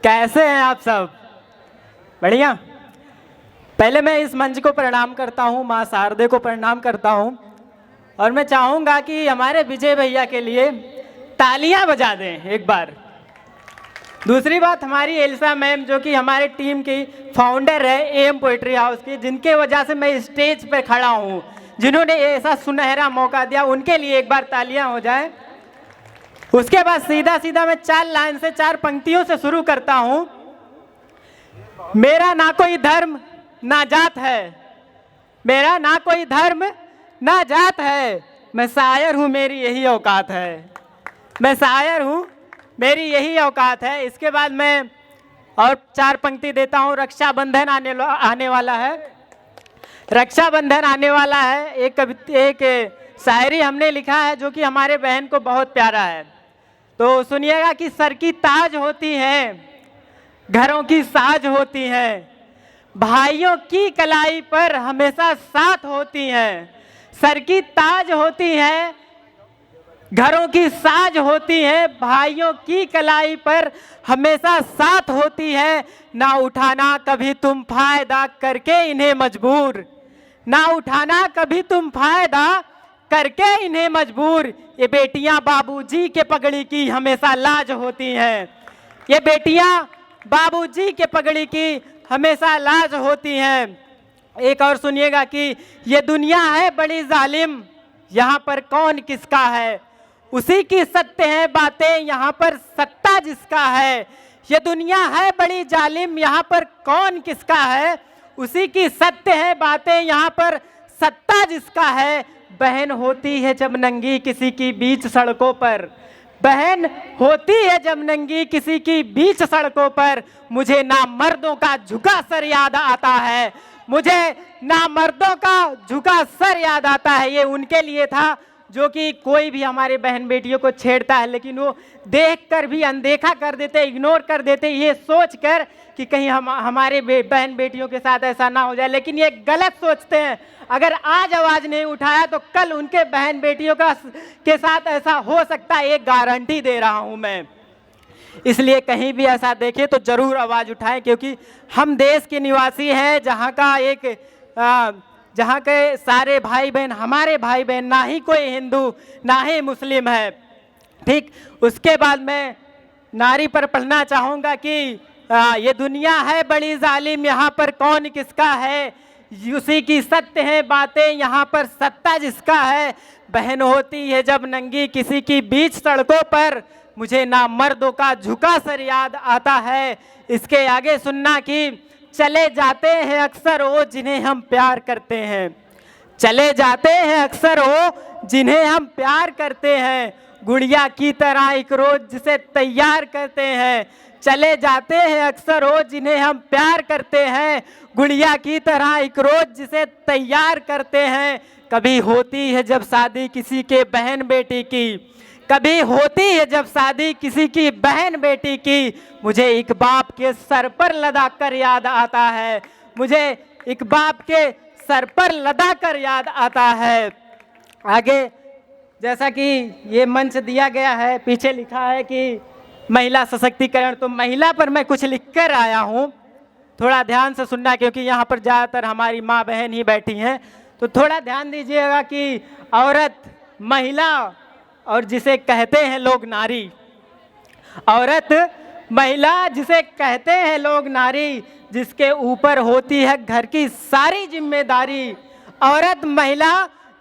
कैसे हैं आप सब? बढ़िया। पहले मैं इस मंच को प्रणाम करता हूँ, माँ शारदे को प्रणाम करता हूँ और मैं चाहूँगा कि हमारे विजय भैया के लिए तालियां बजा दें एक बार। दूसरी बात, हमारी एल्सा मैम जो कि हमारे टीम की फाउंडर है एम पोएट्री हाउस की, जिनके वजह से मैं स्टेज पर खड़ा हूँ, जिन्होंने ऐसा सुनहरा मौका दिया, उनके लिए एक बार तालियां हो जाए। उसके बाद सीधा सीधा मैं 4 लाइन से 4 पंक्तियों से शुरू करता हूँ। मेरा ना कोई धर्म ना जात है, मेरा ना कोई धर्म ना जात है, मैं शायर हूँ मेरी यही औकात है, मैं शायर हूँ मेरी यही औकात है। इसके बाद मैं और 4 पंक्ति देता हूँ। रक्षाबंधन आने वाला है, रक्षाबंधन आने वाला है। एक शायरी हमने लिखा है जो कि हमारे बहन को बहुत प्यारा है, तो सुनिएगा कि सर की ताज होती है, घरों की साज होती है, भाइयों की कलाई पर हमेशा साथ होती हैं। सर की ताज होती है, घरों की साज होती है, भाइयों की कलाई पर हमेशा साथ होती है। ना उठाना कभी तुम फायदा करके इन्हें मजबूर, ना उठाना कभी तुम फायदा करके इन्हें मजबूर। ये बेटियां बाबूजी के पगड़ी की हमेशा लाज होती हैं, ये बेटियां बाबूजी के पगड़ी की हमेशा लाज होती हैं। एक और सुनिएगा कि ये दुनिया है बड़ी जालिम, यहाँ पर कौन किसका है, उसी की सत्य है बातें, यहाँ पर सत्ता जिसका है। ये दुनिया है बड़ी जालिम, यहाँ पर कौन किसका है, उसी की सत्य है बातें, यहाँ पर सत्ता जिसका है। बहन होती है जब नंगी किसी की बीच सड़कों पर, बहन होती है जब नंगी किसी की बीच सड़कों पर, मुझे ना मर्दों का झुका सर याद आता है, मुझे ना मर्दों का झुका सर याद आता है। ये उनके लिए था जो कि कोई भी हमारे बहन बेटियों को छेड़ता है लेकिन वो देखकर भी अनदेखा कर देते, इग्नोर कर देते, ये सोचकर कि कहीं हमारे बहन बेटियों के साथ ऐसा ना हो जाए। लेकिन ये गलत सोचते हैं, अगर आज आवाज नहीं उठाया तो कल उनके बहन बेटियों के साथ ऐसा हो सकता है, एक गारंटी दे रहा हूं मैं। इसलिए कहीं भी ऐसा देखें तो जरूर आवाज उठाएं, क्योंकि हम देश के निवासी हैं जहाँ के सारे भाई बहन हमारे भाई बहन, ना ही कोई हिंदू ना ही मुस्लिम है। ठीक, उसके बाद मैं नारी पर पढ़ना चाहूँगा कि ये दुनिया है बड़ी जालिम, यहाँ पर कौन किसका है, उसी की सत्य है बातें, यहाँ पर सत्ता जिसका है। बहन होती है जब नंगी किसी की बीच सड़कों पर, मुझे ना मर्दों का झुका सर याद आता है। इसके आगे सुनना कि चले जाते हैं अक्सर वो जिन्हें हम प्यार करते हैं, चले जाते हैं अक्सर वो जिन्हें हम प्यार करते हैं, गुड़िया की तरह एक रोज जिसे तैयार करते हैं। चले जाते हैं अक्सर वो जिन्हें हम प्यार करते हैं, गुड़िया की तरह एक रोज जिसे तैयार करते हैं। कभी होती है जब शादी किसी के बहन बेटी की, कभी होती है जब शादी किसी की बहन बेटी की, मुझे एक बाप के सर पर लदा कर याद आता है, मुझे एक बाप के सर पर लदा कर याद आता है। आगे जैसा कि ये मंच दिया गया है, पीछे लिखा है कि महिला सशक्तिकरण, तो महिला पर मैं कुछ लिख कर आया हूँ, थोड़ा ध्यान से सुनना क्योंकि यहाँ पर ज़्यादातर हमारी माँ बहन ही बैठी हैं, तो थोड़ा ध्यान दीजिएगा कि औरत, महिला और जिसे कहते हैं लोग नारी, औरत महिला जिसे कहते हैं लोग नारी, जिसके ऊपर होती है घर की सारी जिम्मेदारी। औरत महिला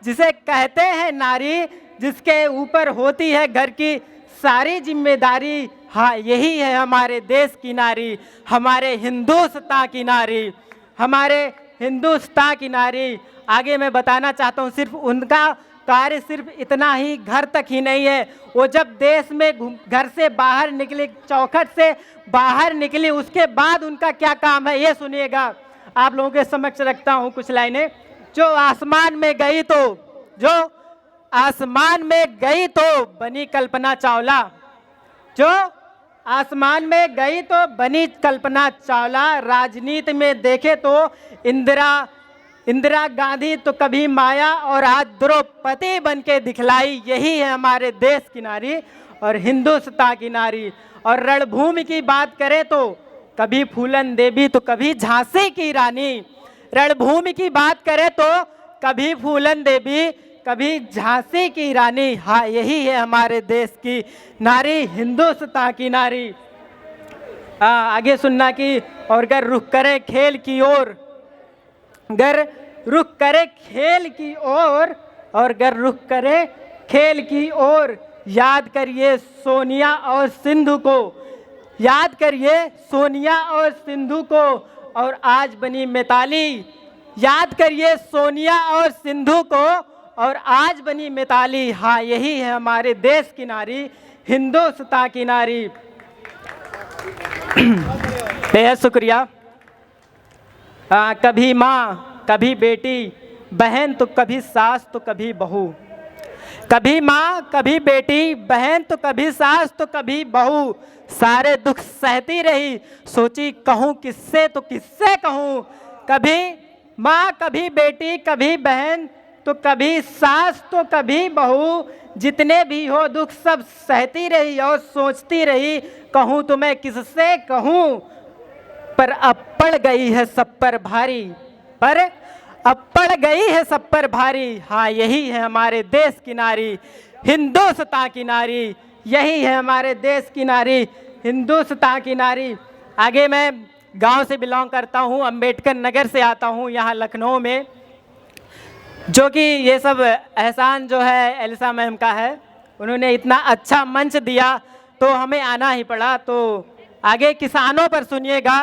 जिसे कहते हैं नारी, जिसके ऊपर होती है घर की सारी जिम्मेदारी। हाँ, यही है हमारे देश की नारी, हमारे हिंदुस्तान की नारी, हमारे हिंदुस्तान की नारी। आगे मैं बताना चाहता हूँ, सिर्फ उनका कार्य सिर्फ इतना ही घर तक ही नहीं है, वो जब देश में घर से बाहर निकली, चौखट से बाहर निकली, उसके बाद उनका क्या काम है ये सुनिएगा। आप लोगों के समक्ष रखता हूँ कुछ लाइनें। जो आसमान में गई तो, जो आसमान में गई तो बनी कल्पना चावला, जो आसमान में गई तो बनी कल्पना चावला, राजनीति में देखे तो इंदिरा गांधी, तो कभी माया और आज द्रौपदी बन के दिखलाई। यही है हमारे देश की नारी। और हिंदुस्तान की नारी। और रणभूमि की बात करें तो कभी फूलन देवी तो कभी झांसी की रानी। रणभूमि की बात करें तो कभी फूलन देवी कभी झांसी की रानी। हाँ, यही है हमारे देश की नारी, हिंदुस्तान की नारी। आगे सुनना कि और अगर रुख करे खेल की ओर, अगर रुख करे खेल की ओर, और अगर रुख करे खेल की ओर, याद करिए सोनिया और सिंधु को, याद करिए सोनिया और सिंधु को, और आज बनी मिताली। याद करिए सोनिया और सिंधु को, और आज बनी मिताली। हाँ, यही है हमारे देश की नारी, हिंदुस्तान की नारी। बेहद शुक्रिया। कभी माँ कभी बेटी, बहन तो कभी सास तो कभी बहू। कभी माँ कभी बेटी, बहन तो कभी सास तो कभी बहू। सारे दुख सहती रही, सोची कहूँ किससे तो किससे कहूँ। कभी माँ कभी बेटी, कभी बहन तो कभी सास तो कभी बहू। जितने भी हो दुख सब सहती रही और सोचती रही, कहूँ तो मैं किससे कहूँ। पर अब पड़ गई है सब पर भारी, पर अब पड़ गई है सब पर भारी। हाँ, यही है हमारे देश की नारी, हिंदुस्तान की नारी। यही है हमारे देश की नारी, हिंदुस्तान की नारी। आगे मैं गांव से बिलोंग करता हूं, अंबेडकर नगर से आता हूं यहाँ लखनऊ में, जो कि ये सब एहसान जो है एलिसा मैम का है। उन्होंने इतना अच्छा मंच दिया तो हमें आना ही पड़ा। तो आगे किसानों पर सुनिएगा।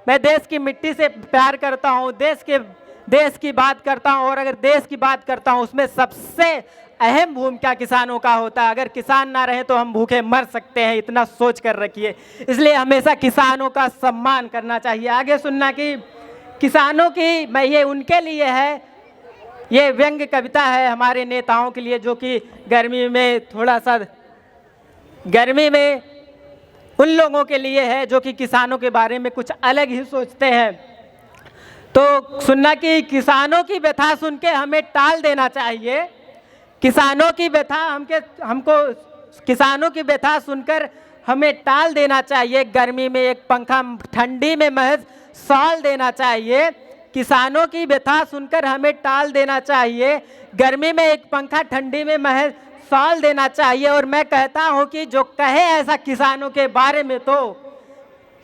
मैं देश की मिट्टी से प्यार करता हूँ, देश की बात करता हूँ, और अगर देश की बात करता हूँ उसमें सबसे अहम भूमिका किसानों का होता है। अगर किसान ना रहे तो हम भूखे मर सकते हैं, इतना सोच कर रखिए। इसलिए हमेशा किसानों का सम्मान करना चाहिए। आगे सुनना कि किसानों की, मैं ये उनके लिए है, ये व्यंग्य कविता है हमारे नेताओं के लिए, जो कि गर्मी में थोड़ा सा, गर्मी में उन लोगों के लिए है जो कि किसानों के बारे में कुछ अलग ही सोचते हैं। तो सुनना कि किसानों की व्यथा सुन के हमें टाल देना चाहिए। किसानों की व्यथा हमको किसानों की व्यथा सुनकर हमें टाल देना चाहिए। गर्मी में एक पंखा, ठंडी में महज शॉल देना चाहिए। किसानों की व्यथा सुनकर हमें टाल देना चाहिए। गर्मी में एक पंखा, ठंडी में महज शॉल देना चाहिए। और मैं कहता हूं कि जो कहे ऐसा किसानों के बारे में, तो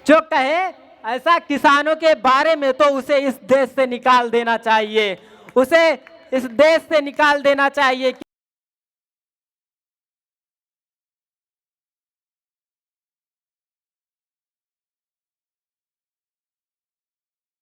जो कहे ऐसा किसानों के बारे में, तो उसे इस देश से निकाल देना चाहिए, उसे इस देश से निकाल देना चाहिए।